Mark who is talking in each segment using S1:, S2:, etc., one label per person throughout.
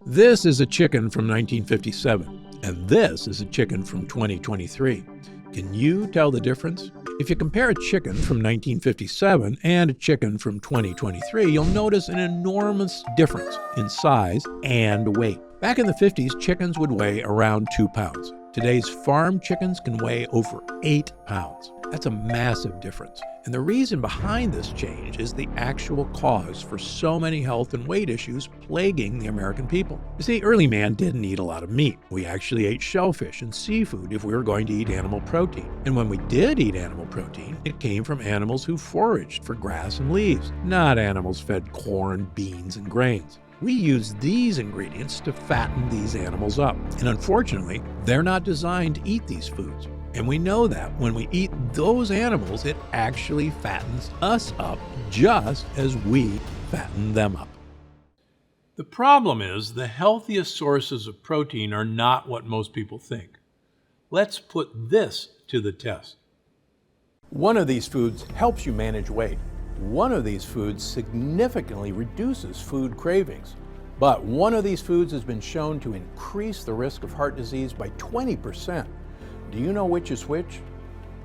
S1: This is a chicken from 1957, and this is a chicken from 2023. Can you tell the difference? If you compare a chicken from 1957 and a chicken from 2023, you'll notice an enormous difference in size and weight. Back in the 50s, chickens would weigh around 2 pounds. Today's farm chickens can weigh over 8 pounds. That's a massive difference. And the reason behind this change is the actual cause for so many health and weight issues plaguing the American people. You see, early man didn't eat a lot of meat. We actually ate shellfish and seafood if we were going to eat animal protein. And when we did eat animal protein, it came from animals who foraged for grass and leaves, not animals fed corn, beans, and grains. We use these ingredients to fatten these animals up. And unfortunately, they're not designed to eat these foods. And we know that when we eat those animals, it actually fattens us up just as we fatten them up. The problem is the healthiest sources of protein are not what most people think. Let's put this to the test. One of these foods helps you manage weight. One of these foods significantly reduces food cravings. But one of these foods has been shown to increase the risk of heart disease by 20%. Do you know which is which?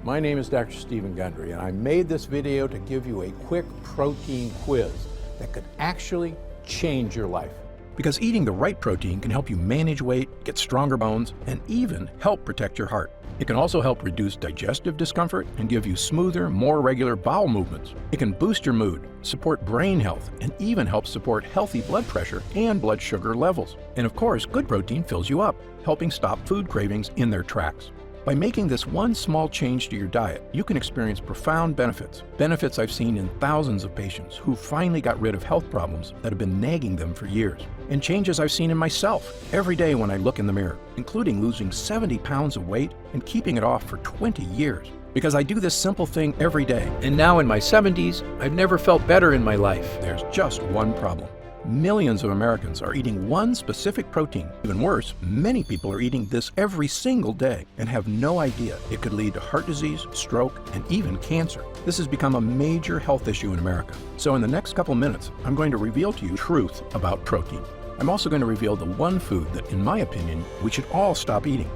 S1: My name is Dr. Stephen Gundry, and I made this video to give you a quick protein quiz that could actually change your life. Because eating the right protein can help you manage weight, get stronger bones, and even help protect your heart. It can also help reduce digestive discomfort and give you smoother, more regular bowel movements. It can boost your mood, support brain health, and even help support healthy blood pressure and blood sugar levels. And of course, good protein fills you up, helping stop food cravings in their tracks. By making this one small change to your diet, you can experience profound benefits. Benefits I've seen in thousands of patients who finally got rid of health problems that have been nagging them for years. And changes I've seen in myself every day when I look in the mirror, including losing 70 pounds of weight and keeping it off for 20 years. Because I do this simple thing every day. And now in my 70s, I've never felt better in my life. There's just one problem. Millions of Americans are eating one specific protein. Even worse, many people are eating this every single day and have no idea it could lead to heart disease, stroke, and even cancer. This has become a major health issue in America. So in the next couple minutes, I'm going to reveal to you truth about protein. I'm also going to reveal the one food that, in my opinion, we should all stop eating.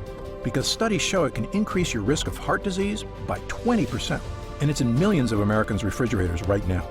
S1: Because studies show it can increase your risk of heart disease by 20%. And it's in millions of Americans' refrigerators right now.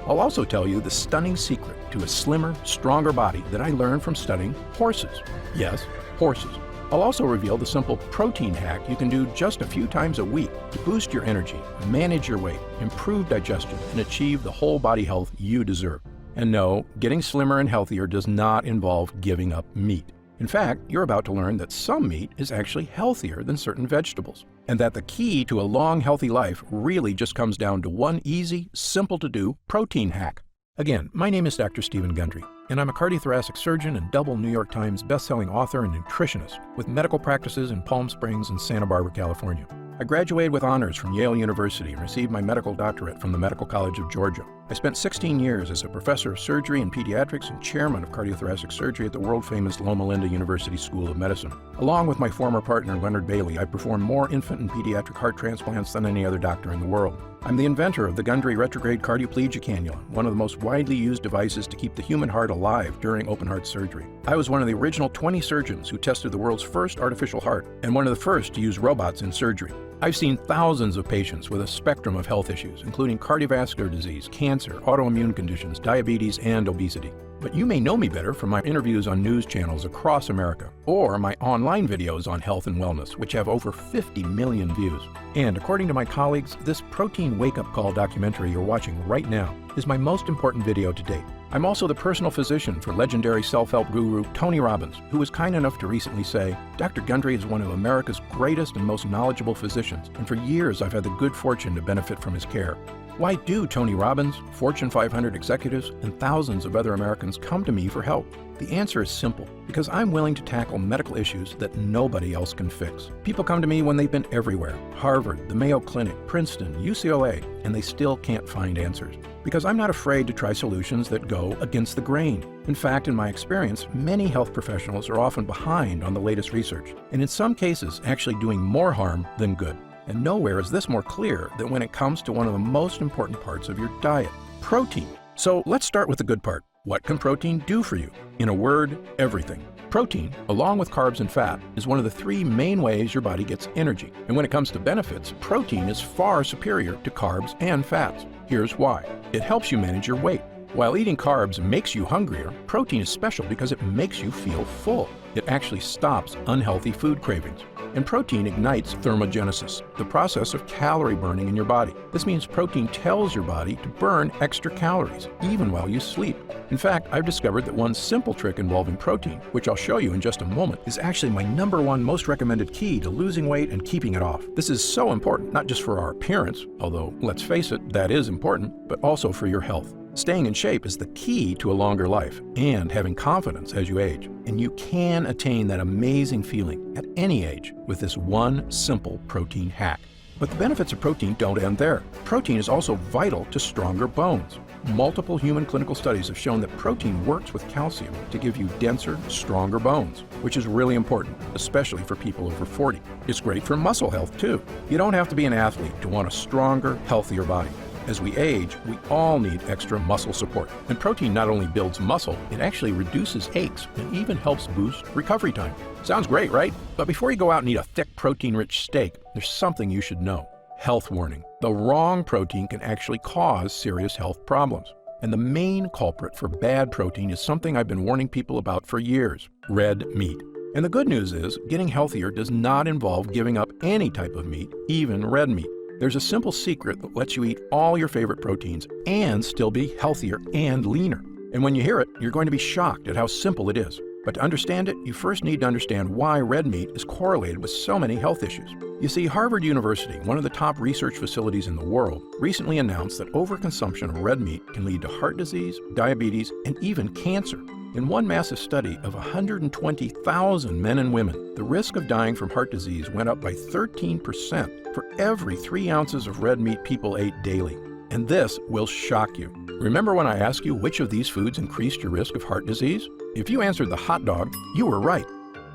S1: I'll also tell you the stunning secret to a slimmer, stronger body that I learned from studying horses. Yes, horses. I'll also reveal the simple protein hack you can do just a few times a week to boost your energy, manage your weight, improve digestion, and achieve the whole body health you deserve. And no, getting slimmer and healthier does not involve giving up meat. In fact, you're about to learn that some meat is actually healthier than certain vegetables, and that the key to a long, healthy life really just comes down to one easy, simple-to-do protein hack. Again, my name is Dr. Stephen Gundry, and I'm a cardiothoracic surgeon and double New York Times best-selling author and nutritionist with medical practices in Palm Springs and Santa Barbara, California. I graduated with honors from Yale University and received my medical doctorate from the Medical College of Georgia. I spent 16 years as a professor of surgery and pediatrics and chairman of cardiothoracic surgery at the world-famous Loma Linda University School of Medicine. Along with my former partner, Leonard Bailey, I performed more infant and pediatric heart transplants than any other doctor in the world. I'm the inventor of the Gundry retrograde cardioplegia cannula, one of the most widely used devices to keep the human heart alive during open heart surgery. I was one of the original 20 surgeons who tested the world's first artificial heart and one of the first to use robots in surgery. I've seen thousands of patients with a spectrum of health issues, including cardiovascular disease, cancer, autoimmune conditions, diabetes, and obesity. But you may know me better from my interviews on news channels across America, or my online videos on health and wellness, which have over 50 million views. And according to my colleagues, this Protein Wake-Up Call documentary you're watching right now is my most important video to date. I'm also the personal physician for legendary self-help guru Tony Robbins, who was kind enough to recently say, Dr. Gundry is one of America's greatest and most knowledgeable physicians, and for years I've had the good fortune to benefit from his care. Why do Tony Robbins, Fortune 500 executives, and thousands of other Americans come to me for help? The answer is simple, because I'm willing to tackle medical issues that nobody else can fix. People come to me when they've been everywhere, Harvard, the Mayo Clinic, Princeton, UCLA, and they still can't find answers. Because I'm not afraid to try solutions that go against the grain. In fact, in my experience, many health professionals are often behind on the latest research, and in some cases actually doing more harm than good. And nowhere is this more clear than when it comes to one of the most important parts of your diet, protein. So let's start with the good part.
S2: What can protein do for you? In a word, everything. Protein, along with carbs and fat, is one of the three main ways your body gets energy. And when it comes to benefits, protein is far superior to carbs and fats. Here's why. It helps you manage your weight. While eating carbs makes you hungrier, protein is special because it makes you feel full. It actually stops unhealthy food cravings. And protein ignites thermogenesis, the process of calorie burning in your body. This means protein tells your body to burn extra calories, even while you sleep. In fact, I've discovered that one simple trick involving protein, which I'll show you in just a moment, is actually my #1 most recommended key to losing weight and keeping it off. This is so important, not just for our appearance, although let's face it, that is important, but also for your health. Staying in shape is the key to a longer life and having confidence as you age. And you can attain that amazing feeling at any age with this one simple protein hack. But the benefits of protein don't end there. Protein is also vital to stronger bones. Multiple human clinical studies have shown that protein works with calcium to give you denser, stronger bones, which is really important, especially for people over 40. It's great for muscle health too. You don't have to be an athlete to want a stronger, healthier body. As we age, we all need extra muscle support. And protein not only builds muscle, it actually reduces aches and even helps boost recovery time. Sounds great, right? But before you go out and eat a thick protein-rich steak, there's something you should know. Health warning. The wrong protein can actually cause serious health problems. And the main culprit for bad protein is something I've been warning people about for years: red meat. And the good news is, getting healthier does not involve giving up any type of meat, even red meat. There's a simple secret that lets you eat all your favorite proteins and still be healthier and leaner. And when you hear it, you're going to be shocked at how simple it is. But to understand it, you first need to understand why red meat is correlated with so many health issues. You see, Harvard University, one of the top research facilities in the world, recently announced that overconsumption of red meat can lead to heart disease, diabetes, and even cancer. In one massive study of 120,000 men and women, the risk of dying from heart disease went up by 13% for every 3 ounces of red meat people ate daily. And this will shock you. Remember when I asked you which of these foods increased your risk of heart disease? If you answered the hot dog, you were right.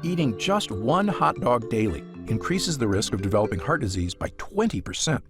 S2: Eating just one hot dog daily increases the risk of developing heart disease by 20%.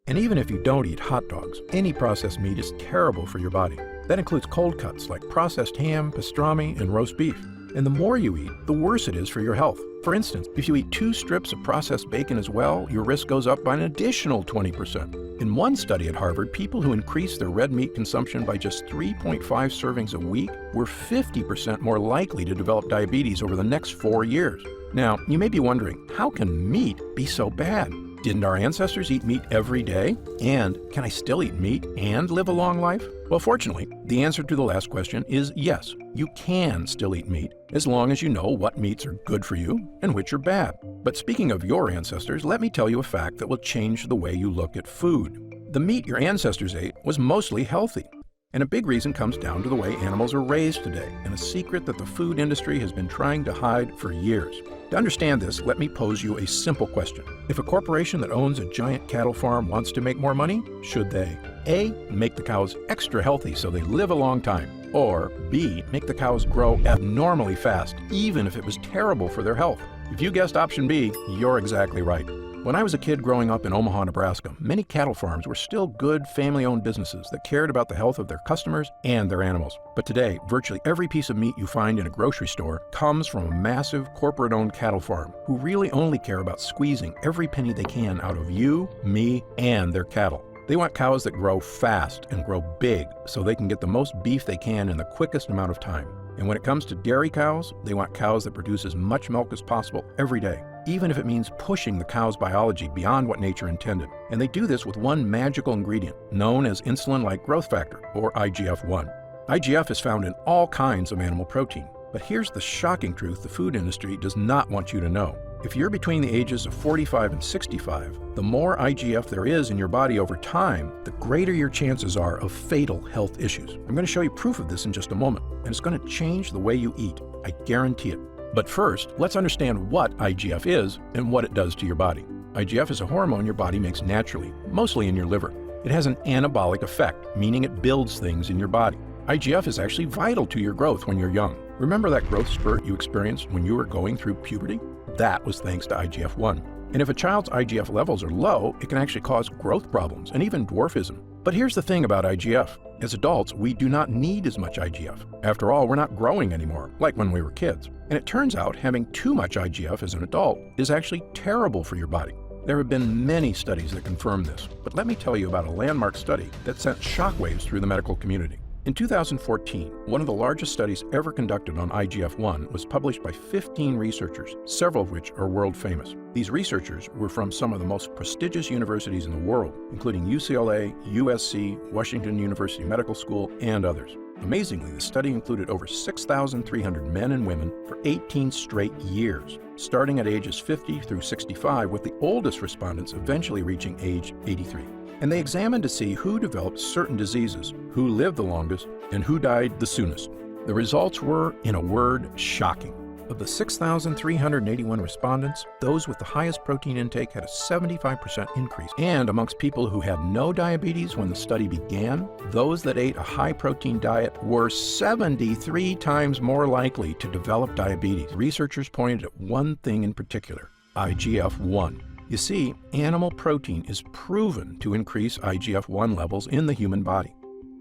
S2: And even if you don't eat hot dogs, any processed meat is terrible for your body. That includes cold cuts like processed ham, pastrami, and roast beef. And the more you eat, the worse it is for your health. For instance, if you eat 2 strips of processed bacon as well, your risk goes up by an additional 20%. In one study at Harvard, people who increased their red meat consumption by just 3.5 servings a week were 50% more likely to develop diabetes over the next 4 years. Now, you may be wondering, how can meat be so bad? Didn't our ancestors eat meat every day? And can I still eat meat and live a long life? Well, fortunately, the answer to the last question is yes, you can still eat meat, as long as you know what meats are good for you and which are bad. But speaking of your ancestors, let me tell you a fact that will change the way you look at food. The meat your ancestors ate was mostly healthy. And a big reason comes down to the way animals are raised today, and a secret that the food industry has been trying to hide for years. To understand this, let me pose you a simple question. If a corporation that owns a giant cattle farm wants to make more money, should they A, make the cows extra healthy so they live a long time, or B, make the cows grow abnormally fast, even if it was terrible for their health? If you guessed option B, you're exactly right. When I was a kid growing up in Omaha, Nebraska, many cattle farms were still good family-owned businesses that cared about the health of their customers and their animals. But today, virtually every piece of meat you find in a grocery store comes from a massive corporate-owned cattle farm who really only care about squeezing every penny they can out of you, me, and their cattle. They want cows that grow fast and grow big so they can get the most beef they can in the quickest amount of time. And when it comes to dairy cows, they want cows that produce as much milk as possible every day, even if it means pushing the cow's biology beyond what nature intended. And they do this with one magical ingredient, known as insulin-like growth factor, or IGF-1. IGF is found in all kinds of animal protein. But here's the shocking truth the food industry does not want you to know. If you're between the ages of 45 and 65, the more IGF there is in your body over time, the greater your chances are of fatal health issues. I'm going to show you proof of this in just a moment, and it's going to change the way you eat. I guarantee it. But first, let's understand what IGF is and what it does to your body. IGF is a hormone your body makes naturally, mostly in your liver. It has an anabolic effect, meaning it builds things in your body. IGF is actually vital to your growth when you're young. Remember that growth spurt you experienced when you were going through puberty? That was thanks to IGF-1. And if a child's IGF levels are low, it can actually cause growth problems and even dwarfism. But here's the thing about IGF. As adults, we do not need as much IGF. After all, we're not growing anymore, like when we were kids. And it turns out having too much IGF as an adult is actually terrible for your body. There have been many studies that confirm this, but let me tell you about a landmark study that sent shockwaves through the medical community. In 2014, one of the largest studies ever conducted on IGF-1 was published by 15 researchers, several of which are world famous. These researchers were from some of the most prestigious universities in the world, including UCLA, USC, Washington University Medical School, and others. Amazingly, the study included over 6,300 men and women for 18 straight years, starting at ages 50 through 65, with the oldest respondents eventually reaching age 83. And they examined to see who developed certain diseases, who lived the longest, and who died the soonest. The results were, in a word, shocking. Of the 6,381 respondents, those with the highest protein intake had a 75% increase. And amongst people who had no diabetes when the study began, those that ate a high-protein diet were 73 times more likely to develop diabetes. Researchers pointed at one thing in particular: IGF-1. You see, animal protein is proven to increase IGF-1 levels in the human body.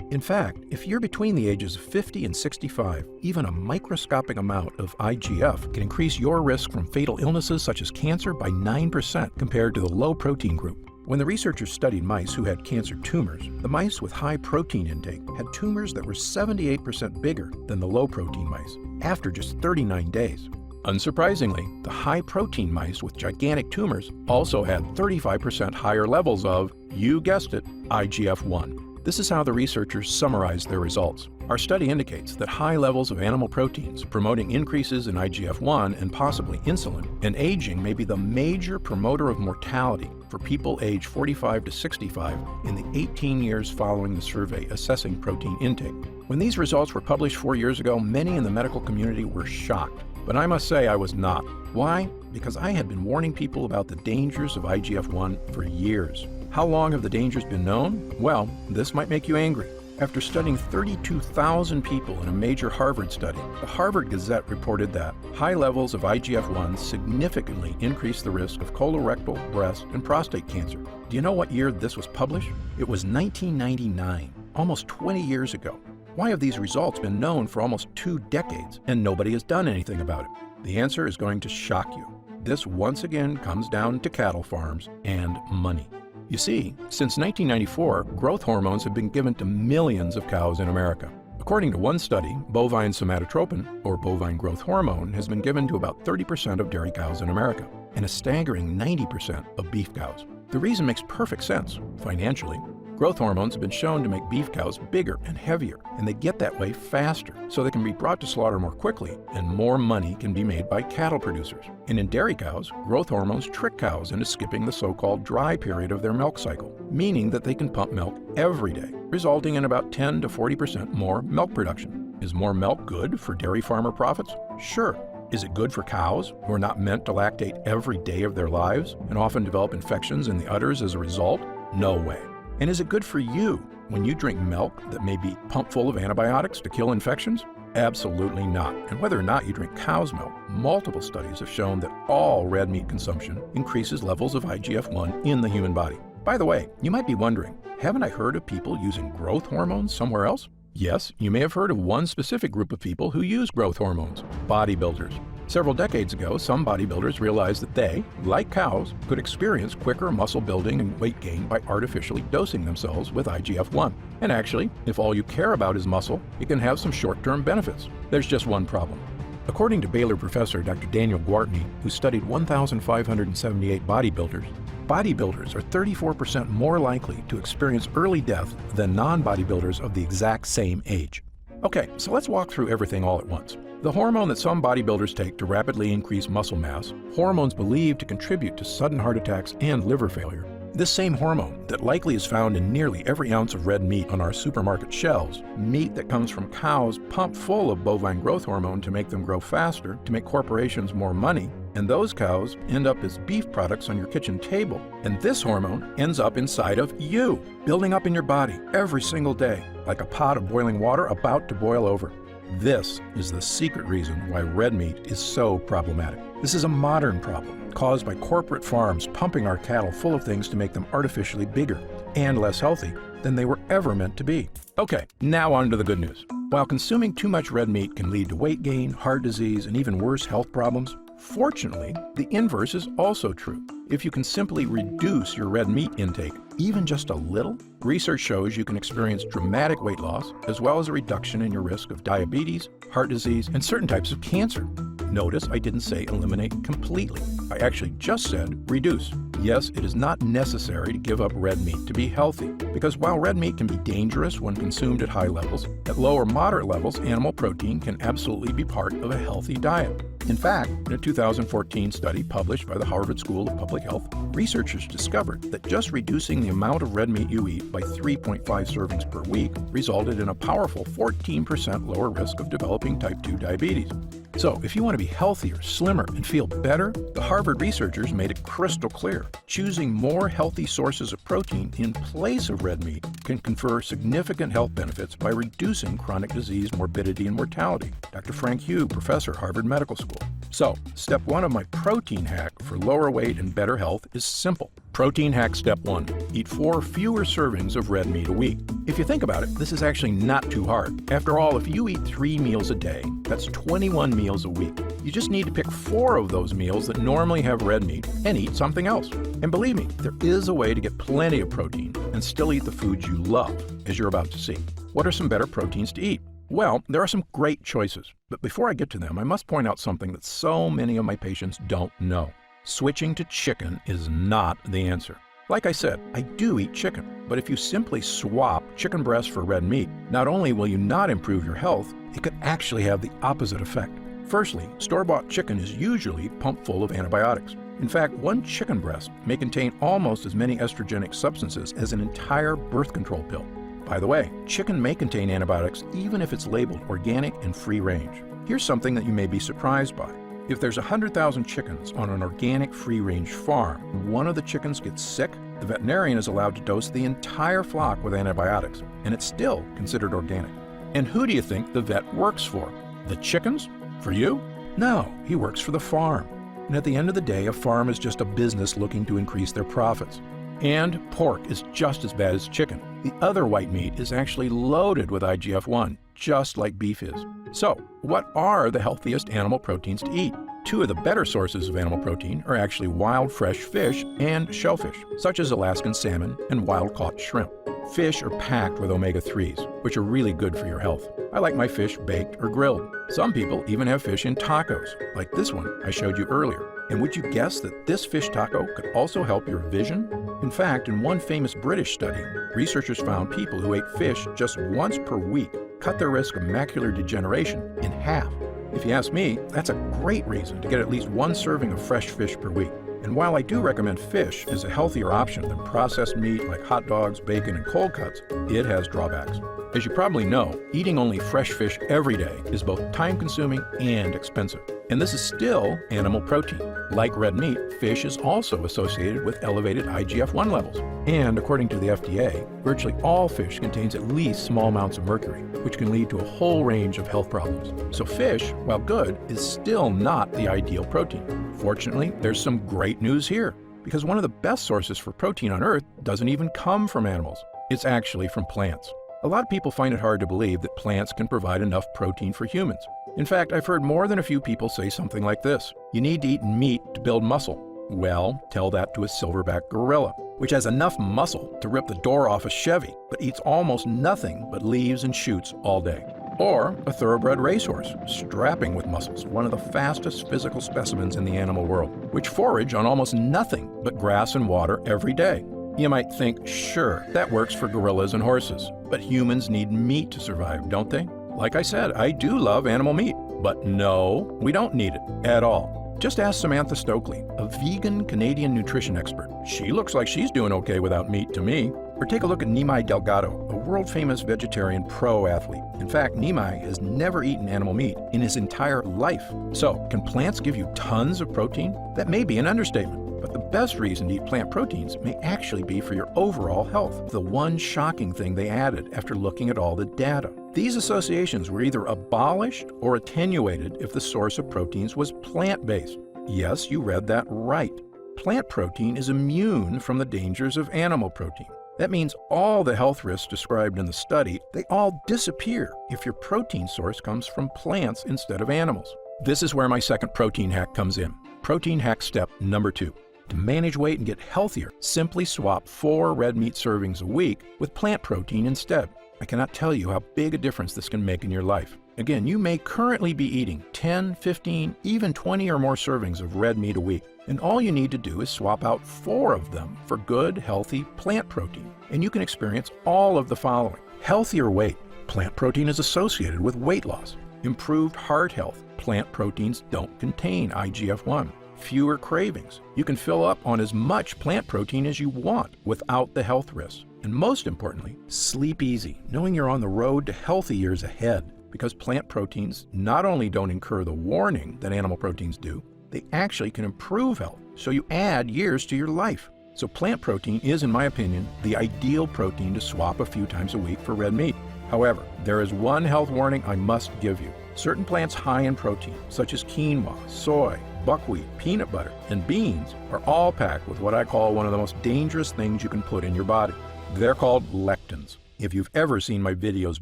S2: In fact, if you're between the ages of 50 and 65, even a microscopic amount of IGF can increase your risk from fatal illnesses such as cancer by 9% compared to the low protein group. When the researchers studied mice who had cancer tumors, the mice with high protein intake had tumors that were 78% bigger than the low protein mice after just 39 days. Unsurprisingly, the high-protein mice with gigantic tumors also had 35% higher levels of, you guessed it, IGF-1. This is how the researchers summarized their results. Our study indicates that high levels of animal proteins promoting increases in IGF-1 and possibly insulin and aging may be the major promoter of mortality for people aged 45 to 65 in the 18 years following the survey assessing protein intake. When these results were published 4 years ago, many in the medical community were shocked. But I must say I was not. Why? Because I had been warning people about the dangers of IGF-1 for years. How long have the dangers been known? Well, this might make you angry. After studying 32,000 people in a major Harvard study, the Harvard Gazette reported that high levels of IGF-1 significantly increase the risk of colorectal, breast, and prostate cancer. Do you know what year this was published? It was 1999, almost 20 years ago. Why have these results been known for almost 2 decades and nobody has done anything about it? The answer is going to shock you. This once again comes down to cattle farms and money. You see, since 1994, growth hormones have been given to millions of cows in America. According to one study, bovine somatotropin, or bovine growth hormone, has been given to about 30% of dairy cows in America, and a staggering 90% of beef cows. The reason makes perfect sense financially. Growth hormones have been shown to make beef cows bigger and heavier, and they get that way faster, so they can be brought to slaughter more quickly, and more money can be made by cattle producers. And in dairy cows, growth hormones trick cows into skipping the so-called dry period of their milk cycle, meaning that they can pump milk every day, resulting in about 10 to 40% more milk production. Is more milk good for dairy farmer profits? Sure. Is it good for cows who are not meant to lactate every day of their lives and often develop infections in the udders as a result? No way. And is it good for you when you drink milk that may be pumped full of antibiotics to kill infections? Absolutely not. And whether or not you drink cow's milk, multiple studies have shown that all red meat consumption increases levels of IGF-1 in the human body. By the way, you might be wondering, haven't I heard of people using growth hormones somewhere else? Yes, you may have heard of one specific group of people who use growth hormones: bodybuilders. Several decades ago, some bodybuilders realized that they, like cows, could experience quicker muscle building and weight gain by artificially dosing themselves with IGF-1. And actually, if all you care about is muscle, it can have some short-term benefits. There's just one problem. According to Baylor professor Dr. Daniel Gwartney, who studied 1,578 bodybuilders, bodybuilders are 34% more likely to experience early death than non-bodybuilders of the exact same age. Okay, so let's walk through everything all at once. The hormone that some bodybuilders take to rapidly increase muscle mass, hormones believed to contribute to sudden heart attacks and liver failure. This same hormone that likely is found in nearly every ounce of red meat on our supermarket shelves, meat that comes from cows pumped full of bovine growth hormone to make them grow faster, to make corporations more money, and those cows end up as beef products on your kitchen table. And this hormone ends up inside of you, building up in your body every single day, like a pot of boiling water about to boil over. This is the secret reason why red meat is so problematic. This is a modern problem caused by corporate farms pumping our cattle full of things to make them artificially bigger and less healthy, than they were ever meant to be. Okay, now on to the good news. While consuming too much red meat can lead to weight gain, heart disease, and even worse health problems, fortunately, the inverse is also true. If you can simply reduce your red meat intake, even just a little, research shows you can experience dramatic weight loss, as well as a reduction in your risk of diabetes, heart disease, and certain types of cancer. Notice I didn't say eliminate completely. I actually just said reduce. Yes, it is not necessary to give up red meat to be healthy, because while red meat can be dangerous when consumed at high levels, at low or moderate levels, animal protein can absolutely be part of a healthy diet. In fact, in a 2014 study published by the Harvard School of Public Health, researchers discovered that just reducing the amount of red meat you eat by 3.5 servings per week resulted in a powerful 14% lower risk of developing type 2 diabetes. So, if you want to be healthier, slimmer, and feel better, the Harvard researchers made it crystal clear. Choosing more healthy sources of protein in place of red meat can confer significant health benefits by reducing chronic disease morbidity and mortality. Dr. Frank Hugh, professor, Harvard Medical School. So, step 1 of my protein hack for lower weight and better health is simple. Protein hack step 1. Eat 4 fewer servings of red meat a week. If you think about it, this is actually not too hard. After all, if you eat 3 meals a day, that's 21 meals a week. You just need to pick 4 of those meals that normally have red meat and eat something else. And believe me, there is a way to get plenty of protein and still eat the foods you love, as you're about to see. What are some better proteins to eat? Well, there are some great choices, but before I get to them, I must point out something that so many of my patients don't know. Switching to chicken is not the answer. Like I said, I do eat chicken, but if you simply swap chicken breast for red meat, not only will you not improve your health, it could actually have the opposite effect. Firstly, store-bought chicken is usually pumped full of antibiotics. In fact, one chicken breast may contain almost as many estrogenic substances as an entire birth control pill. By the way, chicken may contain antibiotics even if it's labeled organic and free range. Here's something that you may be surprised by. If there's 100,000 chickens on an organic free-range farm and one of the chickens gets sick, the veterinarian is allowed to dose the entire flock with antibiotics, and it's still considered organic. And who do you think the vet works for? The chickens? For you? No, he works for the farm. And at the end of the day, a farm is just a business looking to increase their profits. And pork is just as bad as chicken. The other white meat is actually loaded with IGF-1, just like beef is. So, what are the healthiest animal proteins to eat? 2 of the better sources of animal protein are actually wild fresh fish and shellfish, such as Alaskan salmon and wild-caught shrimp. Fish are packed with omega-3s, which are really good for your health. I like my fish baked or grilled. Some people even have fish in tacos, like this one I showed you earlier. And would you guess that this fish taco could also help your vision? In fact, in one famous British study, researchers found people who ate fish just once per week cut their risk of macular degeneration in half. If you ask me, that's a great reason to get at least 1 serving of fresh fish per week. And while I do recommend fish as a healthier option than processed meat like hot dogs, bacon, and cold cuts, it has drawbacks. As you probably know, eating only fresh fish every day is both time-consuming and expensive. And this is still animal protein. Like red meat, fish is also associated with elevated IGF-1 levels. And according to the FDA, virtually all fish contains at least small amounts of mercury, which can lead to a whole range of health problems. So fish, while good, is still not the ideal protein. Fortunately, there's some great news here, because one of the best sources for protein on Earth doesn't even come from animals. It's actually from plants. A lot of people find it hard to believe that plants can provide enough protein for humans. In fact, I've heard more than a few people say something like this: you need to eat meat to build muscle. Well, tell that to a silverback gorilla, which has enough muscle to rip the door off a Chevy, but eats almost nothing but leaves and shoots all day. Or a thoroughbred racehorse, strapping with muscles, one of the fastest physical specimens in the animal world, which forage on almost nothing but grass and water every day. You might think, sure, that works for gorillas and horses, but humans need meat to survive, don't they? Like I said, I do love animal meat, but no, we don't need it at all. Just ask Samantha Stokely, a vegan Canadian nutrition expert. She looks like she's doing okay without meat to me. Or take a look at Nimai Delgado, a world-famous vegetarian pro athlete. In fact, Nimai has never eaten animal meat in his entire life. So, can plants give you tons of protein? That may be an understatement. But the best reason to eat plant proteins may actually be for your overall health. The one shocking thing they added after looking at all the data. These associations were either abolished or attenuated if the source of proteins was plant-based. Yes, you read that right. Plant protein is immune from the dangers of animal protein. That means all the health risks described in the study, they all disappear if your protein source comes from plants instead of animals. This is where my second protein hack comes in. Protein hack step number 2. To manage weight and get healthier, simply swap 4 red meat servings a week with plant protein instead. I cannot tell you how big a difference this can make in your life. Again, you may currently be eating 10, 15, even 20 or more servings of red meat a week, and all you need to do is swap out 4 of them for good, healthy plant protein, and you can experience all of the following. Healthier weight. Plant protein is associated with weight loss. Improved heart health. Plant proteins don't contain IGF-1. Fewer cravings. You can fill up on as much plant protein as you want without the health risks. And most importantly, sleep easy, knowing you're on the road to healthy years ahead, because plant proteins not only don't incur the warning that animal proteins do, they actually can improve health, so you add years to your life. So plant protein is, in my opinion, the ideal protein to swap a few times a week for red meat. However, there is one health warning I must give you. Certain plants high in protein, such as quinoa, soy, buckwheat, peanut butter, and beans, are all packed with what I call one of the most dangerous things you can put in your body. They're called lectins. If you've ever seen my videos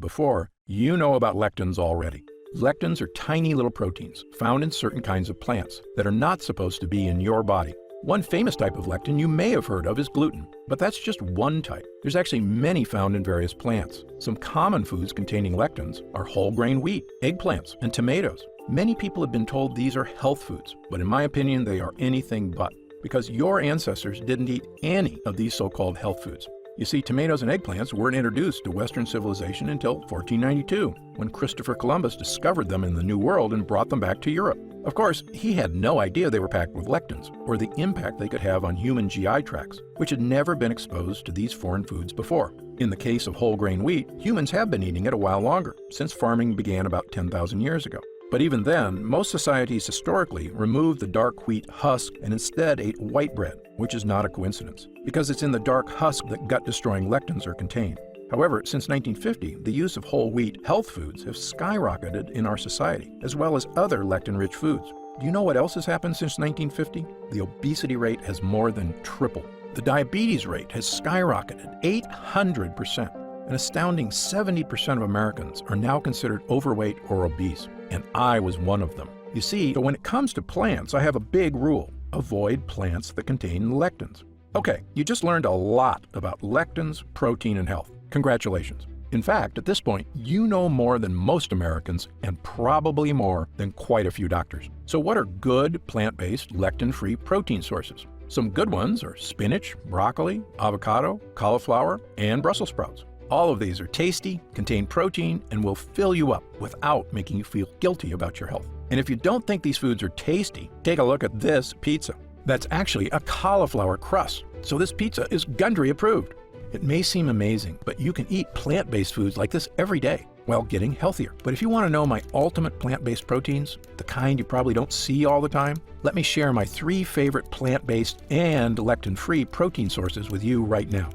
S2: before, you know about lectins already. Lectins are tiny little proteins found in certain kinds of plants that are not supposed to be in your body. One famous type of lectin you may have heard of is gluten, but that's just one type. There's actually many found in various plants. Some common foods containing lectins are whole grain wheat, eggplants, and tomatoes. Many people have been told these are health foods, but in my opinion, they are anything but, because your ancestors didn't eat any of these so-called health foods. You see, tomatoes and eggplants weren't introduced to Western civilization until 1492, when Christopher Columbus discovered them in the New World and brought them back to Europe. Of course, he had no idea they were packed with lectins, or the impact they could have on human GI tracts, which had never been exposed to these foreign foods before. In the case of whole grain wheat, humans have been eating it a while longer, since farming began about 10,000 years ago. But even then, most societies historically removed the dark wheat husk and instead ate white bread, which is not a coincidence, because it's in the dark husk that gut-destroying lectins are contained. However, since 1950, the use of whole wheat health foods have skyrocketed in our society, as well as other lectin-rich foods. Do you know what else has happened since 1950? The obesity rate has more than tripled. The diabetes rate has skyrocketed 800%. An astounding 70% of Americans are now considered overweight or obese, and I was one of them. You see, so when it comes to plants, I have a big rule. Avoid plants that contain lectins. Okay, you just learned a lot about lectins, protein, and health. Congratulations. In fact, at this point, you know more than most Americans and probably more than quite a few doctors. So what are good plant-based lectin-free protein sources? Some good ones are spinach, broccoli, avocado, cauliflower, and Brussels sprouts. All of these are tasty, contain protein, and will fill you up without making you feel guilty about your health. And if you don't think these foods are tasty, take a look at this pizza. That's actually a cauliflower crust, so this pizza is Gundry approved. It may seem amazing, but you can eat plant-based foods like this every day while getting healthier. But if you want to know my ultimate plant-based proteins, the kind you probably don't see all the time, let me share my 3 favorite plant-based and lectin-free protein sources with you right now.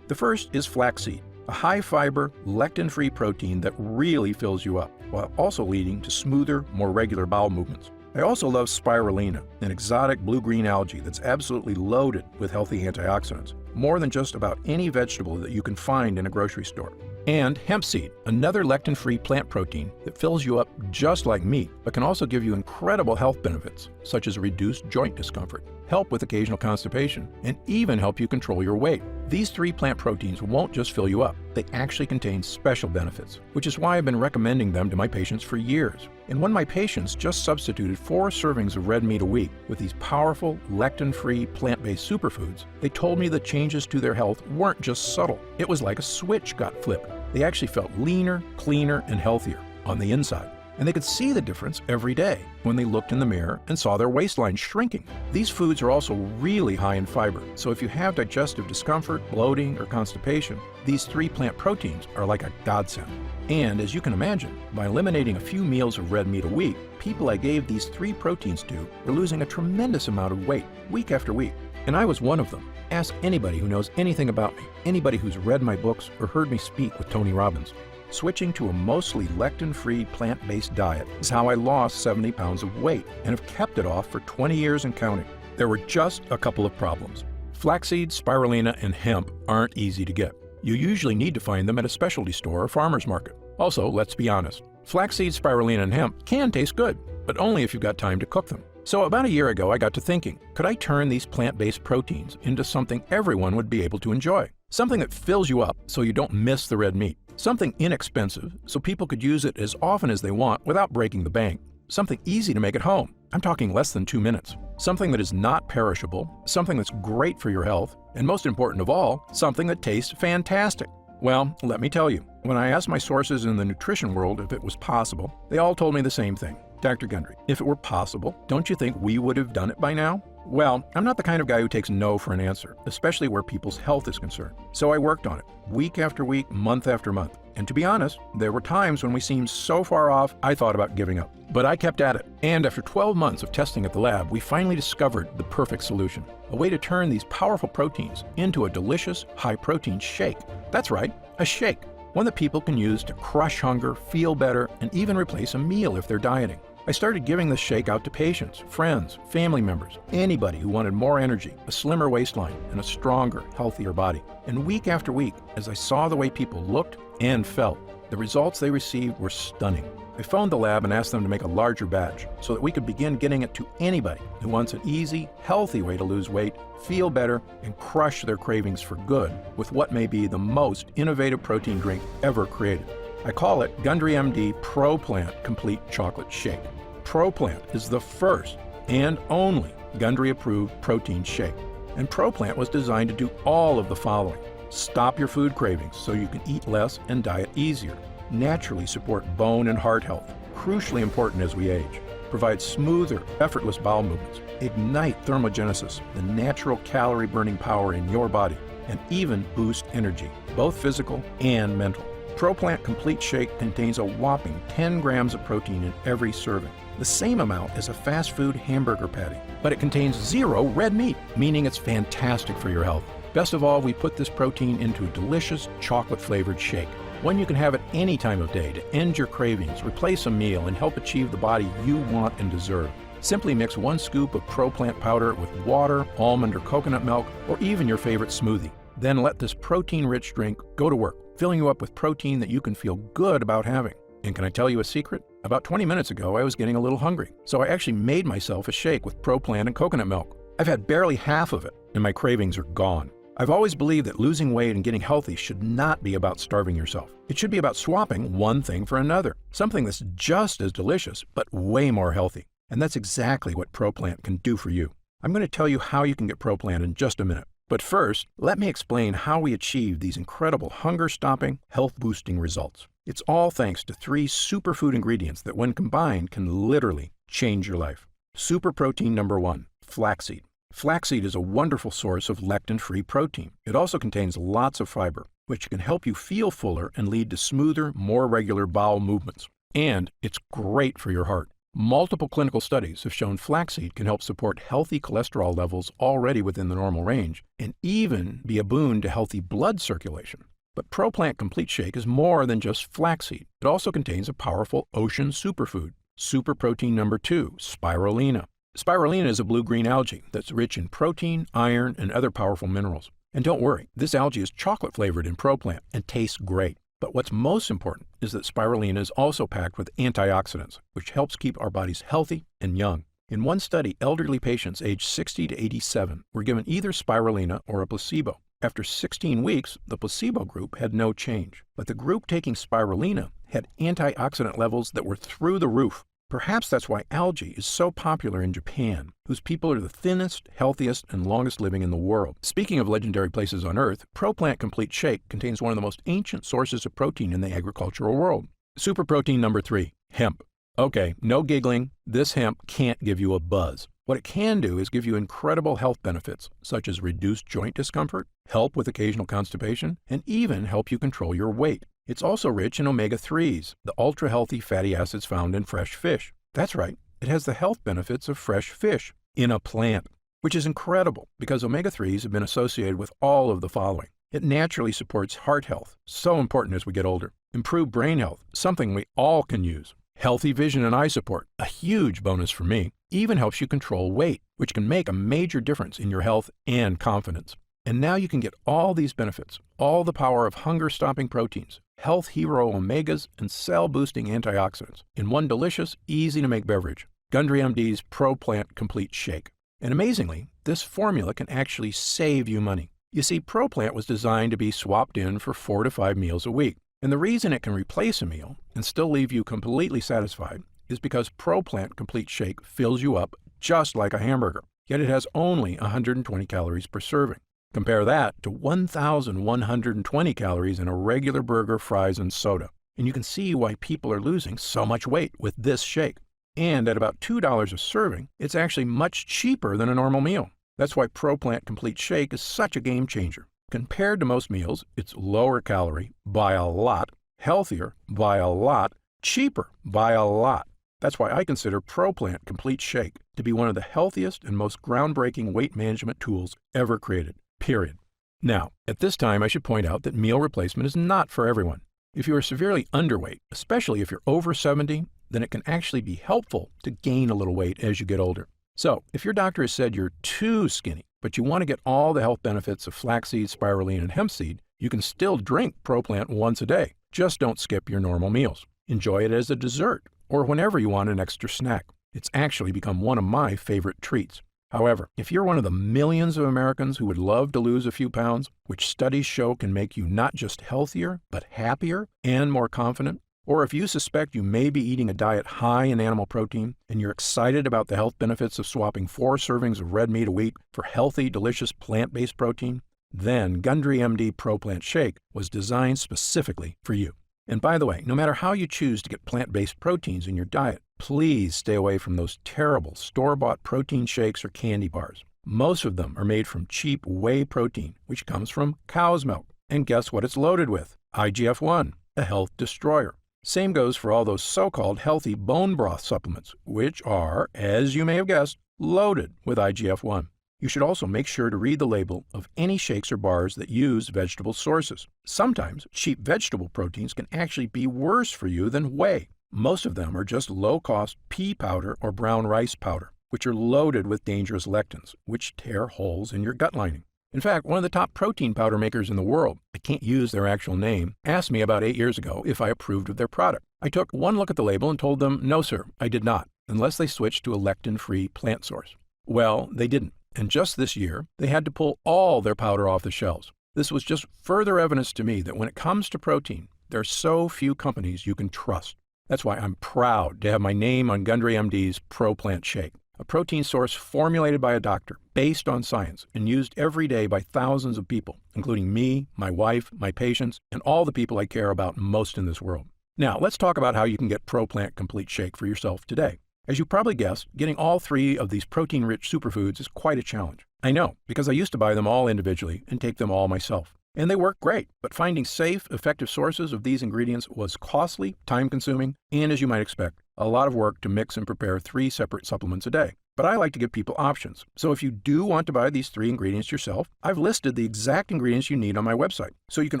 S2: The first is flaxseed, a high-fiber, lectin-free protein that really fills you up, while also leading to smoother, more regular bowel movements. I also love spirulina, an exotic blue-green algae that's absolutely loaded with healthy antioxidants, more than just about any vegetable that you can find in a grocery store. And hemp seed, another lectin-free plant protein that fills you up just like meat, but can also give you incredible health benefits, such as reduced joint discomfort, help with occasional constipation, and even help you control your weight. These 3 plant proteins won't just fill you up, they actually contain special benefits, which is why I've been recommending them to my patients for years. And when my patients just substituted 4 servings of red meat a week with these powerful, lectin-free, plant-based superfoods, they told me the changes to their health weren't just subtle. It was like a switch got flipped. They actually felt leaner, cleaner, and healthier on the inside. And they could see the difference every day when they looked in the mirror and saw their waistline shrinking. These foods are also really high in fiber, so if you have digestive discomfort, bloating, or constipation, these 3 plant proteins are like a godsend. And as you can imagine, by eliminating a few meals of red meat a week, people I gave these 3 proteins to were losing a tremendous amount of weight, week after week. And I was one of them. Ask anybody who knows anything about me, anybody who's read my books or heard me speak with Tony Robbins. Switching to a mostly lectin-free plant-based diet is how I lost 70 pounds of weight and have kept it off for 20 years and counting. There were just a couple of problems. Flaxseed, spirulina, and hemp aren't easy to get. You usually need to find them at a specialty store or farmer's market. Also, let's be honest, flaxseed, spirulina, and hemp can taste good, but only if you've got time to cook them. So about a year ago, I got to thinking, could I turn these plant-based proteins into something everyone would be able to enjoy? Something that fills you up so you don't miss the red meat. Something inexpensive so people could use it as often as they want without breaking the bank. Something easy to make at home. I'm talking less than 2 minutes. Something that is not perishable, something that's great for your health, and most important of all, something that tastes fantastic. Well, let me tell you, when I asked my sources in the nutrition world if it was possible, they all told me the same thing. Dr. Gundry, if it were possible, don't you think we would have done it by now? Well, I'm not the kind of guy who takes no for an answer, especially where people's health is concerned. So I worked on it, week after week, month after month. And to be honest, there were times when we seemed so far off, I thought about giving up. But I kept at it. And after 12 months of testing at the lab, we finally discovered the perfect solution. A way to turn these powerful proteins into a delicious, high-protein shake. That's right, a shake. One that people can use to crush hunger, feel better, and even replace a meal if they're dieting. I started giving this shake out to patients, friends, family members, anybody who wanted more energy, a slimmer waistline, and a stronger, healthier body. And week after week, as I saw the way people looked and felt, the results they received were stunning. I phoned the lab and asked them to make a larger batch so that we could begin getting it to anybody who wants an easy, healthy way to lose weight, feel better, and crush their cravings for good with what may be the most innovative protein drink ever created. I call it Gundry MD Pro Plant Complete Chocolate Shake. Pro Plant is the first and only Gundry-approved protein shake. And Pro Plant was designed to do all of the following. Stop your food cravings so you can eat less and diet easier. Naturally support bone and heart health, crucially important as we age. Provide smoother, effortless bowel movements. Ignite thermogenesis, the natural calorie-burning power in your body. And even boost energy, both physical and mental. ProPlant Complete Shake contains a whopping 10 grams of protein in every serving, the same amount as a fast food hamburger patty. But it contains 0 red meat, meaning it's fantastic for your health. Best of all, we put this protein into a delicious chocolate-flavored shake, one you can have at any time of day to end your cravings, replace a meal, and help achieve the body you want and deserve. Simply mix 1 scoop of ProPlant powder with water, almond or coconut milk, or even your favorite smoothie. Then let this protein-rich drink go to work, filling you up with protein that you can feel good about having. And can I tell you a secret? About 20 minutes ago, I was getting a little hungry, so I actually made myself a shake with ProPlant and coconut milk. I've had barely half of it, and my cravings are gone. I've always believed that losing weight and getting healthy should not be about starving yourself. It should be about swapping one thing for another, something that's just as delicious, but way more healthy. And that's exactly what ProPlant can do for you. I'm going to tell you how you can get ProPlant in just a minute. But first, let me explain how we achieve these incredible hunger-stopping, health-boosting results. It's all thanks to 3 superfood ingredients that when combined can literally change your life. Super protein number 1, flaxseed. Flaxseed is a wonderful source of lectin-free protein. It also contains lots of fiber, which can help you feel fuller and lead to smoother, more regular bowel movements. And it's great for your heart. Multiple clinical studies have shown flaxseed can help support healthy cholesterol levels already within the normal range and even be a boon to healthy blood circulation. But ProPlant Complete Shake is more than just flaxseed. It also contains a powerful ocean superfood, super protein number 2, spirulina. Spirulina is a blue-green algae that's rich in protein, iron, and other powerful minerals. And don't worry, this algae is chocolate-flavored in ProPlant and tastes great. But what's most important is that spirulina is also packed with antioxidants, which helps keep our bodies healthy and young. In one study, elderly patients aged 60 to 87 were given either spirulina or a placebo. After 16 weeks, the placebo group had no change, but the group taking spirulina had antioxidant levels that were through the roof. Perhaps that's why algae is so popular in Japan, whose people are the thinnest, healthiest, and longest living in the world. Speaking of legendary places on Earth, ProPlant Complete Shake contains one of the most ancient sources of protein in the agricultural world. Super protein number 3, hemp. Okay, no giggling, this hemp can't give you a buzz. What it can do is give you incredible health benefits, such as reduced joint discomfort, help with occasional constipation, and even help you control your weight. It's also rich in omega-3s, the ultra-healthy fatty acids found in fresh fish. That's right, it has the health benefits of fresh fish in a plant, which is incredible because omega-3s have been associated with all of the following. It naturally supports heart health, so important as we get older. Improved brain health, something we all can use. Healthy vision and eye support, a huge bonus for me. even helps you control weight, which can make a major difference in your health and confidence. And now you can get all these benefits, all the power of hunger-stopping proteins, health hero omegas, and cell-boosting antioxidants in one delicious, easy-to-make beverage, Gundry MD's ProPlant Complete Shake. And amazingly, this formula can actually save you money. You see, ProPlant was designed to be swapped in for 4 to 5 meals a week. And the reason it can replace a meal and still leave you completely satisfied is because ProPlant Complete Shake fills you up just like a hamburger, yet it has only 120 calories per serving. Compare that to 1,120 calories in a regular burger, fries, and soda. And you can see why people are losing so much weight with this shake. And at about $2 a serving, it's actually much cheaper than a normal meal. That's why ProPlant Complete Shake is such a game changer. Compared to most meals, it's lower calorie by a lot, healthier by a lot, cheaper by a lot. That's why I consider ProPlant Complete Shake to be one of the healthiest and most groundbreaking weight management tools ever created, period. Now, at this time, I should point out that meal replacement is not for everyone. If you are severely underweight, especially if you're over 70, then it can actually be helpful to gain a little weight as you get older. So, if your doctor has said you're too skinny, but you want to get all the health benefits of flaxseed, spirulina, and hemp seed, you can still drink ProPlant once a day. Just don't skip your normal meals. Enjoy it as a dessert or whenever you want an extra snack. It's actually become one of my favorite treats. However, if you're one of the millions of Americans who would love to lose a few pounds, which studies show can make you not just healthier, but happier and more confident, or if you suspect you may be eating a diet high in animal protein and you're excited about the health benefits of swapping 4 servings of red meat a week for healthy, delicious plant-based protein, then Gundry MD ProPlant Shake was designed specifically for you. And by the way, no matter how you choose to get plant-based proteins in your diet, please stay away from those terrible store-bought protein shakes or candy bars. Most of them are made from cheap whey protein, which comes from cow's milk. And guess what it's loaded with? IGF-1, a health destroyer. Same goes for all those so-called healthy bone broth supplements, which are, as you may have guessed, loaded with IGF-1. You should also make sure to read the label of any shakes or bars that use vegetable sources. Sometimes cheap vegetable proteins can actually be worse for you than whey. Most of them are just low-cost pea powder or brown rice powder, which are loaded with dangerous lectins, which tear holes in your gut lining. In fact, one of the top protein powder makers in the world, I can't use their actual name, asked me about 8 years ago if I approved of their product. I took one look at the label and told them, no sir, I did not, unless they switched to a lectin-free plant source. Well, they didn't, and just this year, they had to pull all their powder off the shelves. This was just further evidence to me that when it comes to protein, there are so few companies you can trust. That's why I'm proud to have my name on Gundry MD's ProPlant Shake, a protein source formulated by a doctor, based on science, and used every day by thousands of people, including me, my wife, my patients, and all the people I care about most in this world. Now, let's talk about how you can get ProPlant Complete Shake for yourself today. As you probably guessed, getting all 3 of these protein-rich superfoods is quite a challenge. I know, because I used to buy them all individually and take them all myself. And they work great, but finding safe, effective sources of these ingredients was costly, time-consuming, and as you might expect, a lot of work to mix and prepare 3 separate supplements a day. But I like to give people options. So if you do want to buy these 3 ingredients yourself, I've listed the exact ingredients you need on my website, so you can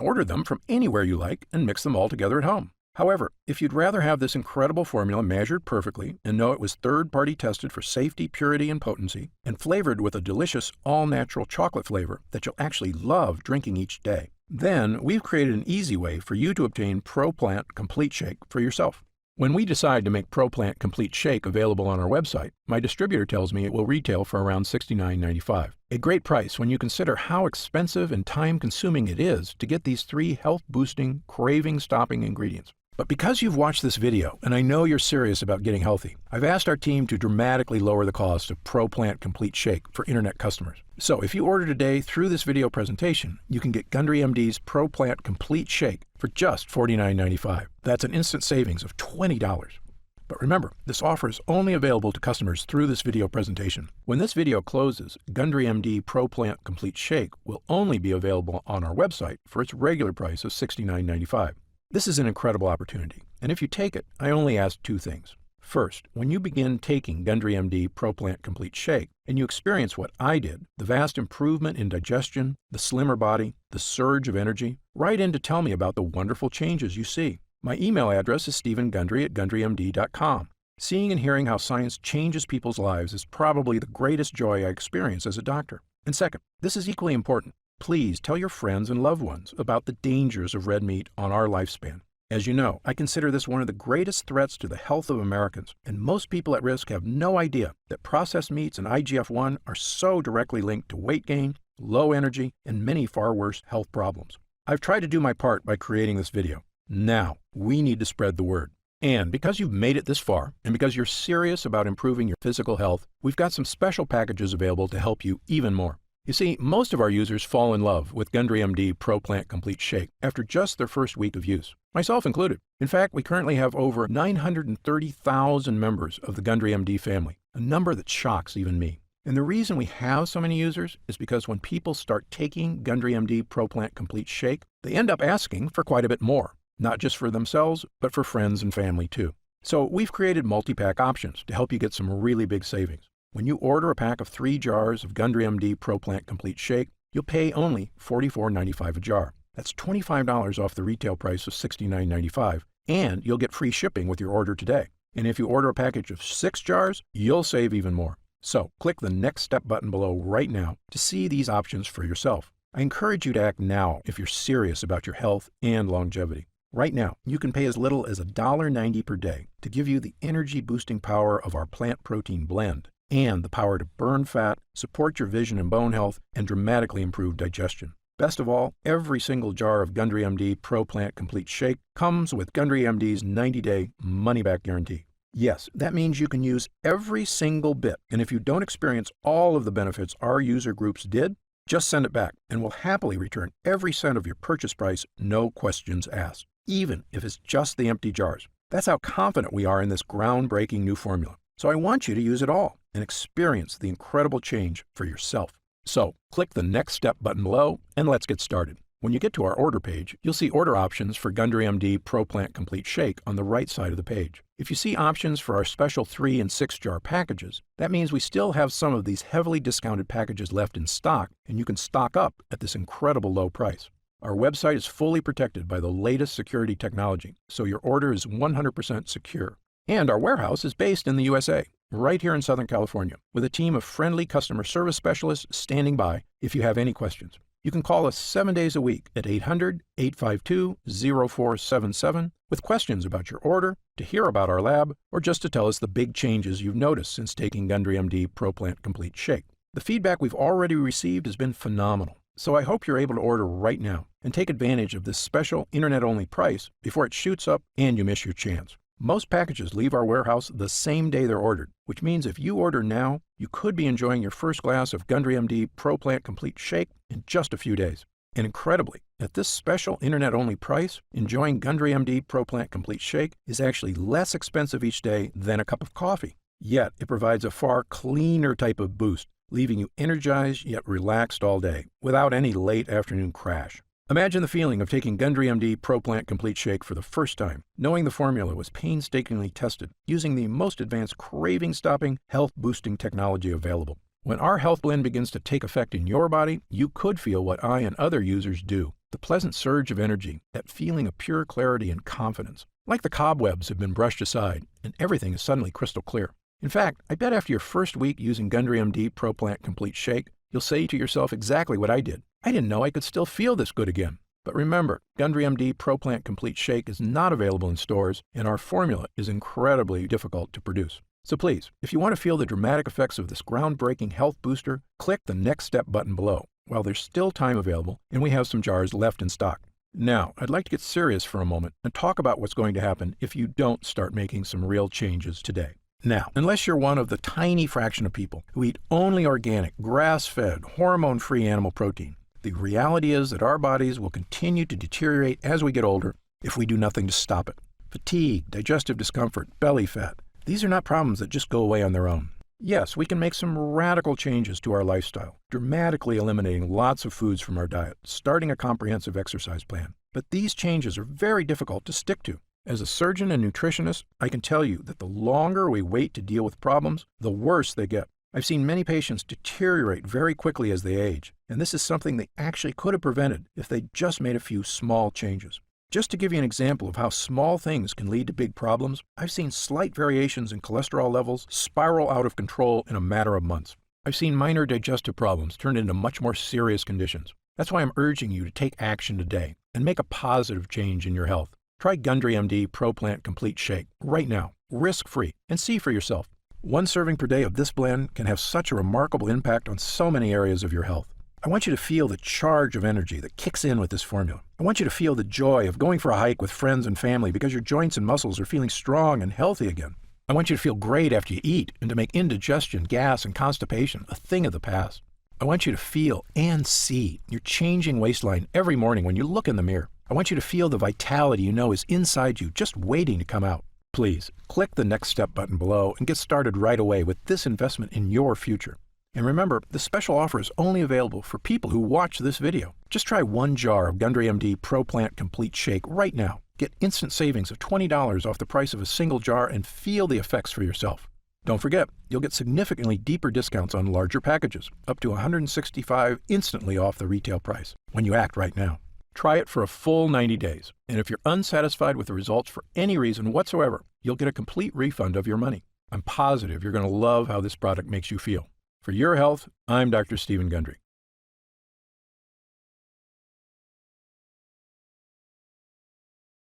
S2: order them from anywhere you like and mix them all together at home. However, if you'd rather have this incredible formula measured perfectly and know it was third-party tested for safety, purity, and potency, and flavored with a delicious all-natural chocolate flavor that you'll actually love drinking each day, then we've created an easy way for you to obtain ProPlant Complete Shake for yourself. When we decide to make ProPlant Complete Shake available on our website, my distributor tells me it will retail for around $69.95. A great price when you consider how expensive and time-consuming it is to get these 3 health-boosting, craving-stopping ingredients. But because you've watched this video, and I know you're serious about getting healthy, I've asked our team to dramatically lower the cost of ProPlant Complete Shake for internet customers. So if you order today through this video presentation, you can get Gundry MD's ProPlant Complete Shake for just $49.95. That's an instant savings of $20. But remember, this offer is only available to customers through this video presentation. When this video closes, Gundry MD ProPlant Complete Shake will only be available on our website for its regular price of $69.95. This is an incredible opportunity, and if you take it, I only ask 2 things. First, when you begin taking Gundry MD ProPlant Complete Shake, and you experience what I did, the vast improvement in digestion, the slimmer body, the surge of energy, write in to tell me about the wonderful changes you see. My email address is stephengundry@gundrymd.com. Seeing and hearing how science changes people's lives is probably the greatest joy I experience as a doctor. And second, this is equally important. Please tell your friends and loved ones about the dangers of red meat on our lifespan. As you know, I consider this one of the greatest threats to the health of Americans, and most people at risk have no idea that processed meats and IGF-1 are so directly linked to weight gain, low energy, and many far worse health problems. I've tried to do my part by creating this video. Now, we need to spread the word. And because you've made it this far, and because you're serious about improving your physical health, we've got some special packages available to help you even more. You see, most of our users fall in love with Gundry MD Pro Plant Complete Shake after just their first week of use, myself included. In fact, we currently have over 930,000 members of the Gundry MD family, a number that shocks even me. And the reason we have so many users is because when people start taking Gundry MD Pro Plant Complete Shake, they end up asking for quite a bit more, not just for themselves, but for friends and family too. So we've created multi-pack options to help you get some really big savings. When you order a pack of 3 jars of Gundry MD Pro Plant Complete Shake, you'll pay only $44.95 a jar. That's $25 off the retail price of $69.95, and you'll get free shipping with your order today. And if you order a package of 6 jars, you'll save even more. So click the Next Step button below right now to see these options for yourself. I encourage you to act now if you're serious about your health and longevity. Right now, you can pay as little as $1.90 per day to give you the energy-boosting power of our plant protein blend and the power to burn fat, support your vision and bone health, and dramatically improve digestion. Best of all, every single jar of Gundry MD Pro Plant Complete Shake comes with Gundry MD's 90-day money-back guarantee. Yes, that means you can use every single bit, and if you don't experience all of the benefits our user groups did, just send it back, and we'll happily return every cent of your purchase price, no questions asked, even if it's just the empty jars. That's how confident we are in this groundbreaking new formula. So I want you to use it all and experience the incredible change for yourself. So click the Next Step button below and let's get started. When you get to our order page, you'll see order options for Gundry MD Pro Plant Complete Shake on the right side of the page. If you see options for our special 3 and 6 jar packages, that means we still have some of these heavily discounted packages left in stock, and you can stock up at this incredible low price. Our website is fully protected by the latest security technology, so your order is 100% secure. And our warehouse is based in the USA, right here in Southern California, with a team of friendly customer service specialists standing by if you have any questions. You can call us 7 days a week at 800-852-0477 with questions about your order, to hear about our lab, or just to tell us the big changes you've noticed since taking Gundry MD Pro Plant Complete Shake. The feedback we've already received has been phenomenal, so I hope you're able to order right now and take advantage of this special internet-only price before it shoots up and you miss your chance. Most packages leave our warehouse the same day they're ordered, which means if you order now, you could be enjoying your first glass of Gundry MD Pro Plant Complete Shake in just a few days. And incredibly, at this special internet-only price, enjoying Gundry MD Pro Plant Complete Shake is actually less expensive each day than a cup of coffee. Yet, it provides a far cleaner type of boost, leaving you energized yet relaxed all day, without any late afternoon crash. Imagine the feeling of taking Gundry MD Pro Plant Complete Shake for the first time, knowing the formula was painstakingly tested using the most advanced craving-stopping, health-boosting technology available. When our health blend begins to take effect in your body, you could feel what I and other users do, the pleasant surge of energy, that feeling of pure clarity and confidence. Like the cobwebs have been brushed aside, and everything is suddenly crystal clear. In fact, I bet after your first week using Gundry MD Pro Plant Complete Shake, you'll say to yourself exactly what I did. I didn't know I could still feel this good again. But remember, Gundry MD Pro Plant Complete Shake is not available in stores, and our formula is incredibly difficult to produce. So please, if you want to feel the dramatic effects of this groundbreaking health booster, click the Next Step button below, while there's still time available and we have some jars left in stock. Now, I'd like to get serious for a moment and talk about what's going to happen if you don't start making some real changes today. Now, unless you're one of the tiny fraction of people who eat only organic, grass-fed, hormone-free animal protein, the reality is that our bodies will continue to deteriorate as we get older if we do nothing to stop it. Fatigue, digestive discomfort, belly fat, these are not problems that just go away on their own. Yes, we can make some radical changes to our lifestyle, dramatically eliminating lots of foods from our diet, starting a comprehensive exercise plan. But these changes are very difficult to stick to. As a surgeon and nutritionist, I can tell you that the longer we wait to deal with problems, the worse they get. I've seen many patients deteriorate very quickly as they age, and this is something they actually could have prevented if they just made a few small changes. Just to give you an example of how small things can lead to big problems, I've seen slight variations in cholesterol levels spiral out of control in a matter of months. I've seen minor digestive problems turn into much more serious conditions. That's why I'm urging you to take action today and make a positive change in your health. Try Gundry MD ProPlant Complete Shake right now, risk-free, and see for yourself. One serving per day of this blend can have such a remarkable impact on so many areas of your health. I want you to feel the charge of energy that kicks in with this formula. I want you to feel the joy of going for a hike with friends and family because your joints and muscles are feeling strong and healthy again. I want you to feel great after you eat and to make indigestion, gas, and constipation a thing of the past. I want you to feel and see your changing waistline every morning when you look in the mirror. I want you to feel the vitality you know is inside you just waiting to come out. Please click the Next Step button below and get started right away with this investment in your future. And remember, the special offer is only available for people who watch this video. Just try one jar of Gundry MD ProPlant Complete Shake right now. Get instant savings of $20 off the price of a single jar and feel the effects for yourself. Don't forget, you'll get significantly deeper discounts on larger packages, up to $165 instantly off the retail price when you act right now. Try it for a full 90 days, and if you're unsatisfied with the results for any reason whatsoever, you'll get a complete refund of your money. I'm positive you're going to love how this product makes you feel. For your health, I'm Dr. Stephen Gundry.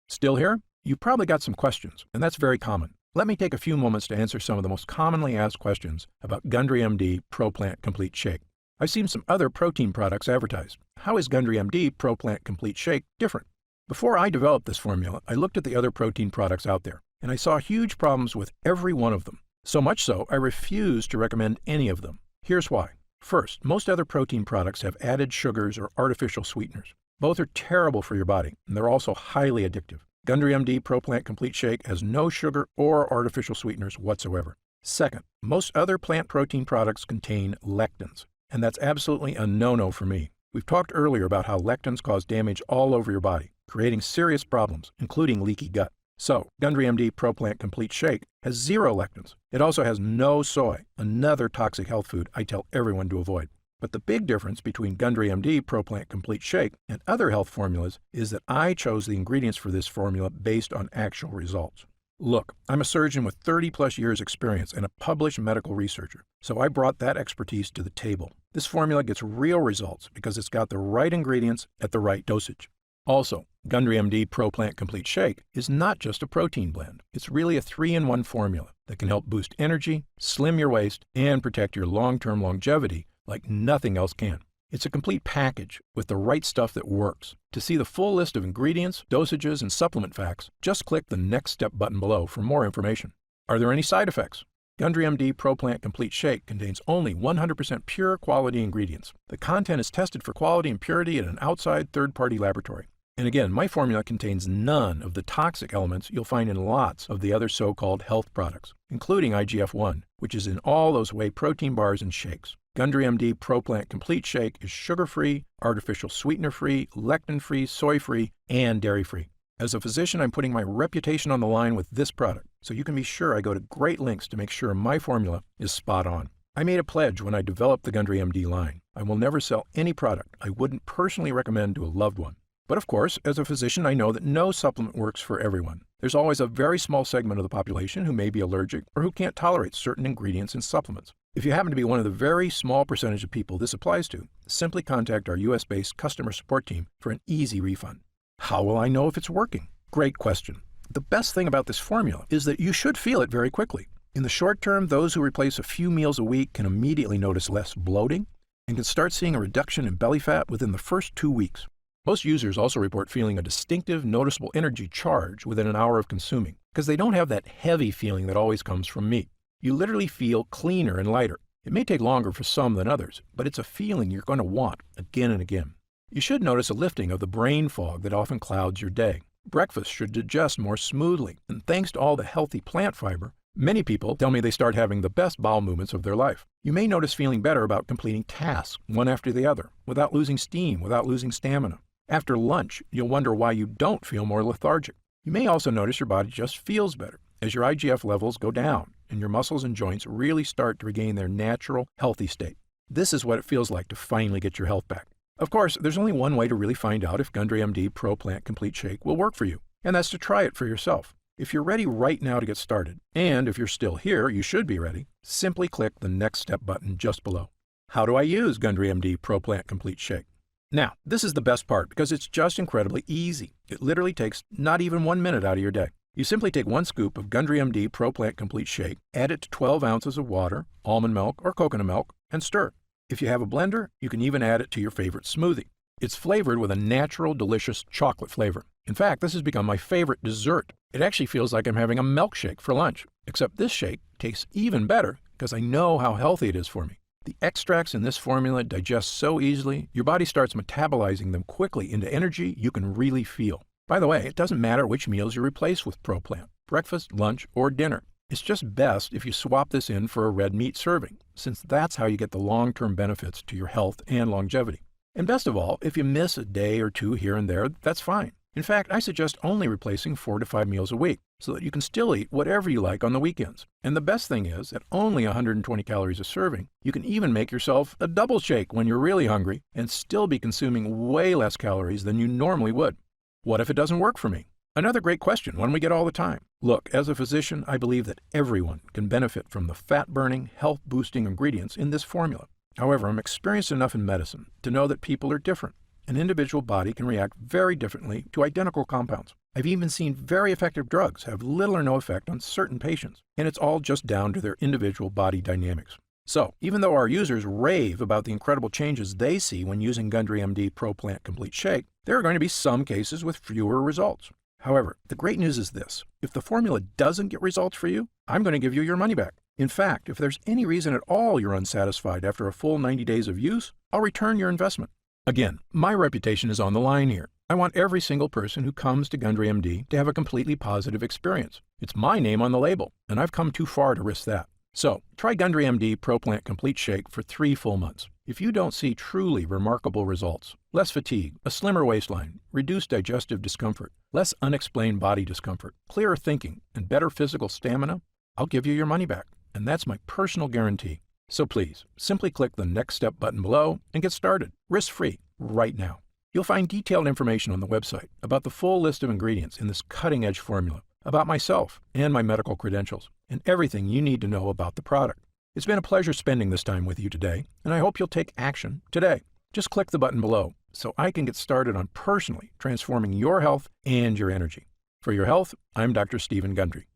S2: Still here? You probably got some questions, and that's very common. Let me take a few moments to answer some of the most commonly asked questions about Gundry MD ProPlant Complete Shake. I've seen some other protein products advertised. How is Gundry MD ProPlant Complete Shake different? Before I developed this formula, I looked at the other protein products out there, and I saw huge problems with every one of them. So much so, I refuse to recommend any of them. Here's why. First, most other protein products have added sugars or artificial sweeteners. Both are terrible for your body, and they're also highly addictive. Gundry MD ProPlant Complete Shake has no sugar or artificial sweeteners whatsoever. Second, most other plant protein products contain lectins, and that's absolutely a no-no for me. We've talked earlier about how lectins cause damage all over your body, creating serious problems, including leaky gut. So, Gundry MD ProPlant Complete Shake has 0 lectins. It also has no soy, another toxic health food I tell everyone to avoid. But the big difference between Gundry MD ProPlant Complete Shake and other health formulas is that I chose the ingredients for this formula based on actual results. Look, I'm a surgeon with 30-plus years experience and a published medical researcher, so I brought that expertise to the table. This formula gets real results because it's got the right ingredients at the right dosage. Also, Gundry MD ProPlant Complete Shake is not just a protein blend. It's really a 3-in-1 formula that can help boost energy, slim your waist, and protect your long-term longevity like nothing else can. It's a complete package with the right stuff that works. To see the full list of ingredients, dosages, and supplement facts, just click the Next Step button below for more information. Are there any side effects? Gundry MD ProPlant Complete Shake contains only 100% pure quality ingredients. The content is tested for quality and purity at an outside third-party laboratory. And again, my formula contains none of the toxic elements you'll find in lots of the other so-called health products, including IGF-1, which is in all those whey protein bars and shakes. Gundry MD ProPlant Complete Shake is sugar-free, artificial sweetener-free, lectin-free, soy-free, and dairy-free. As a physician, I'm putting my reputation on the line with this product, so you can be sure I go to great lengths to make sure my formula is spot on. I made a pledge when I developed the Gundry MD line. I will never sell any product I wouldn't personally recommend to a loved one. But of course, as a physician, I know that no supplement works for everyone. There's always a very small segment of the population who may be allergic or who can't tolerate certain ingredients in supplements. If you happen to be one of the very small percentage of people this applies to, simply contact our US-based customer support team for an easy refund. How will I know if it's working? Great question. The best thing about this formula is that you should feel it very quickly. In the short term, those who replace a few meals a week can immediately notice less bloating and can start seeing a reduction in belly fat within the first 2 weeks. Most users also report feeling a distinctive, noticeable energy charge within an hour of consuming because they don't have that heavy feeling that always comes from meat. You literally feel cleaner and lighter. It may take longer for some than others, but it's a feeling you're going to want again and again. You should notice a lifting of the brain fog that often clouds your day. Breakfast should digest more smoothly, and thanks to all the healthy plant fiber, many people tell me they start having the best bowel movements of their life. You may notice feeling better about completing tasks one after the other, without losing steam, without losing stamina. After lunch, you'll wonder why you don't feel more lethargic. You may also notice your body just feels better as your IGF levels go down and your muscles and joints really start to regain their natural, healthy state. This is what it feels like to finally get your health back. Of course, there's only one way to really find out if Gundry MD Pro Plant Complete Shake will work for you, and that's to try it for yourself. If you're ready right now to get started, and if you're still here, you should be ready, simply click the Next Step button just below. How do I use Gundry MD Pro Plant Complete Shake? Now, this is the best part because it's just incredibly easy. It literally takes not even 1 minute out of your day. You simply take 1 scoop of Gundry MD Pro Plant Complete Shake, add it to 12 ounces of water, almond milk, or coconut milk, and stir. If you have a blender, you can even add it to your favorite smoothie. It's flavored with a natural, delicious chocolate flavor. In fact, this has become my favorite dessert. It actually feels like I'm having a milkshake for lunch, except this shake tastes even better because I know how healthy it is for me. The extracts in this formula digest so easily, your body starts metabolizing them quickly into energy you can really feel. By the way, it doesn't matter which meals you replace with ProPlant, breakfast, lunch, or dinner. It's just best if you swap this in for a red meat serving, since that's how you get the long-term benefits to your health and longevity. And best of all, if you miss a day or two here and there, that's fine. In fact, I suggest only replacing 4 to 5 meals a week so that you can still eat whatever you like on the weekends. And the best thing is, at only 120 calories a serving, you can even make yourself a double shake when you're really hungry and still be consuming way less calories than you normally would. What if it doesn't work for me? Another great question, one we get all the time. Look, as a physician, I believe that everyone can benefit from the fat-burning, health-boosting ingredients in this formula. However, I'm experienced enough in medicine to know that people are different. An individual body can react very differently to identical compounds. I've even seen very effective drugs have little or no effect on certain patients, and it's all just down to their individual body dynamics. So, even though our users rave about the incredible changes they see when using Gundry MD Pro Plant Complete Shake, there are going to be some cases with fewer results. However, the great news is this. If the formula doesn't get results for you, I'm going to give you your money back. In fact, if there's any reason at all you're unsatisfied after a full 90 days of use, I'll return your investment. Again, my reputation is on the line here. I want every single person who comes to Gundry MD to have a completely positive experience. It's my name on the label, and I've come too far to risk that. So, try Gundry MD Pro Plant Complete Shake for 3 full months. If you don't see truly remarkable results, less fatigue, a slimmer waistline, reduced digestive discomfort, less unexplained body discomfort, clearer thinking, and better physical stamina, I'll give you your money back, and that's my personal guarantee. So please, simply click the Next Step button below and get started, risk-free, right now. You'll find detailed information on the website about the full list of ingredients in this cutting-edge formula, about myself and my medical credentials, and everything you need to know about the product. It's been a pleasure spending this time with you today, and I hope you'll take action today. Just click the button below so I can get started on personally transforming your health and your energy. For your health, I'm Dr. Stephen Gundry.